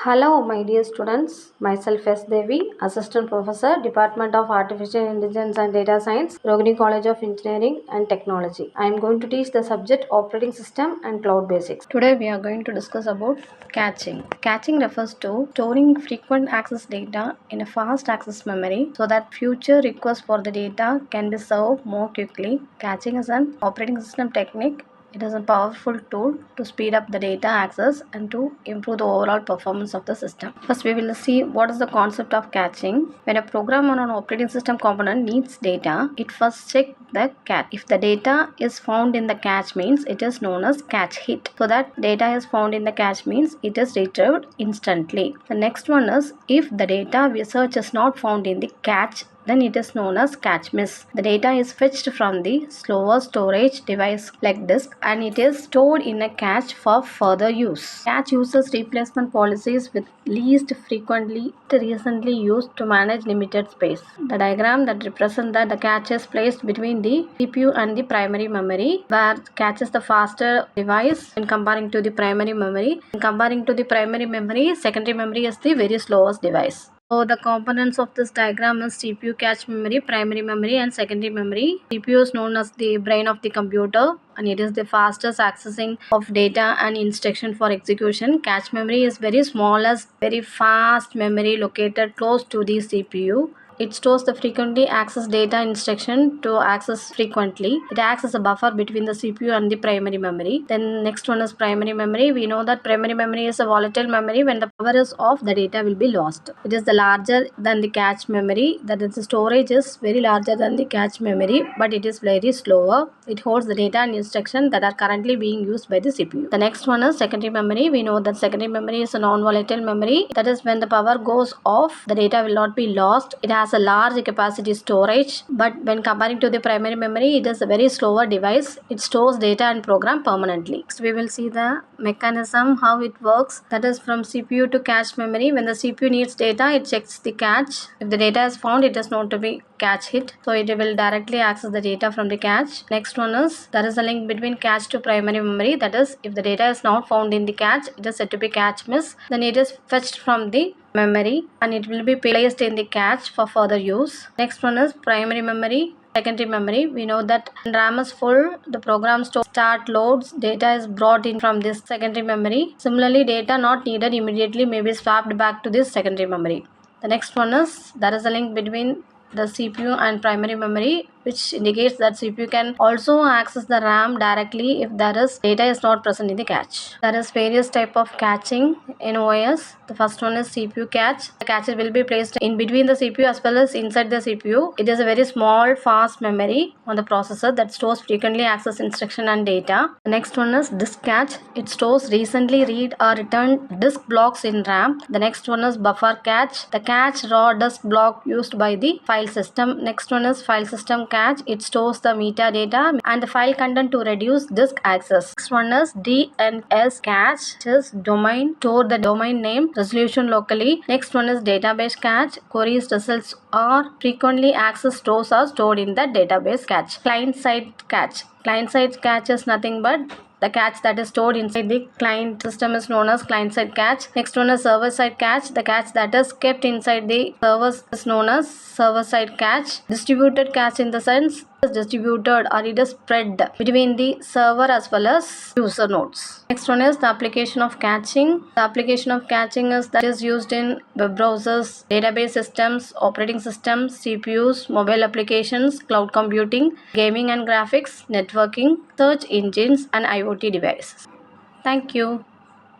Hello, my dear students. Myself S. Devi, Assistant Professor, Department of Artificial Intelligence and Data Science, Rogini College of Engineering and Technology. I am going to teach the subject Operating System and Cloud Basics. Today we are going to discuss about caching. Caching refers to storing frequent access data in a fast access memory so that future requests for the data can be served more quickly. Caching is an operating system technique. It is a powerful tool to speed up the data access and to improve the overall performance of the system. First, we will see what is the concept of caching. When a program or an operating system component needs data, it first checks the cache. If the data is found in the cache means it is known as cache hit. So that data is found in the cache means it is retrieved instantly. The next one is if the data we search is not found in the cache, then it is known as cache miss. The data is fetched from the slower storage device like disk and it is stored in a cache for further use. Cache uses replacement policies with least frequently recently used to manage limited space. The diagram that represents that the cache is placed between the CPU and the primary memory, where cache is the faster device when comparing to the primary memory. In comparing to the primary memory, secondary memory is the very slowest device. So the components of this diagram is CPU cache memory, primary memory and secondary memory. CPU is known as the brain of the computer and it is the fastest accessing of data and instruction for execution. Cache memory is very small as very fast memory located close to the CPU. It stores the frequently accessed data instruction to access frequently. It acts as a buffer between the CPU and the primary memory. Then next one is primary memory. We know that primary memory is a volatile memory. When the power is off, the data will be lost. It is the larger than the cache memory. That is, the storage is very larger than the cache memory, but it is very slower. It holds the data and instruction that are currently being used by the CPU. The next one is secondary memory. We know that secondary memory is a non-volatile memory. That is, when the power goes off, the data will not be lost. It has a large capacity storage, but when comparing to the primary memory, it is a very slower device. It stores data and program permanently. Next, we will see the mechanism, how it works. That is from CPU to cache memory. When the CPU needs data, it checks the cache. If the data is found, it is known to be cache hit. So it will directly access the data from the cache. Next one is there is a link between cache to primary memory. That is, if the data is not found in the cache, it is said to be cache miss. Then it is fetched from the memory and it will be placed in the cache for further use. Next one is primary memory. Secondary memory, we know that when RAM is full, the program start loads, data is brought in from this secondary memory. Similarly, data not needed immediately may be swapped back to this secondary memory. The next one is there is a link between the CPU and primary memory, which indicates that CPU can also access the RAM directly if there is data is not present in the cache. There is various type of caching in OS. The first one is CPU cache. The cache will be placed in between the CPU as well as inside the CPU. It is a very small fast memory on the processor that stores frequently accessed instruction and data. The next one is disk cache. It stores recently read or returned disk blocks in RAM. The next one is buffer cache. The cache raw disk block used by the file system. Next one is file system cache. It stores the metadata and the file content to reduce disk access. Next one is DNS cache, which is domain, store the domain name, resolution locally. Next one is database cache. Queries results or frequently accessed stores are stored in the database cache. Client side cache. Client side cache is nothing but the cache that is stored inside the client system is known as client side cache. Next one is server side cache. The cache that is kept inside the servers is known as server side cache. Distributed cache in the sense is distributed or it is spread between the server as well as user nodes. Next one is the application of caching. The application of caching is that is used in web browsers, database systems, operating systems, CPUs, mobile applications, cloud computing, gaming and graphics, networking, search engines and IoT devices. Thank you.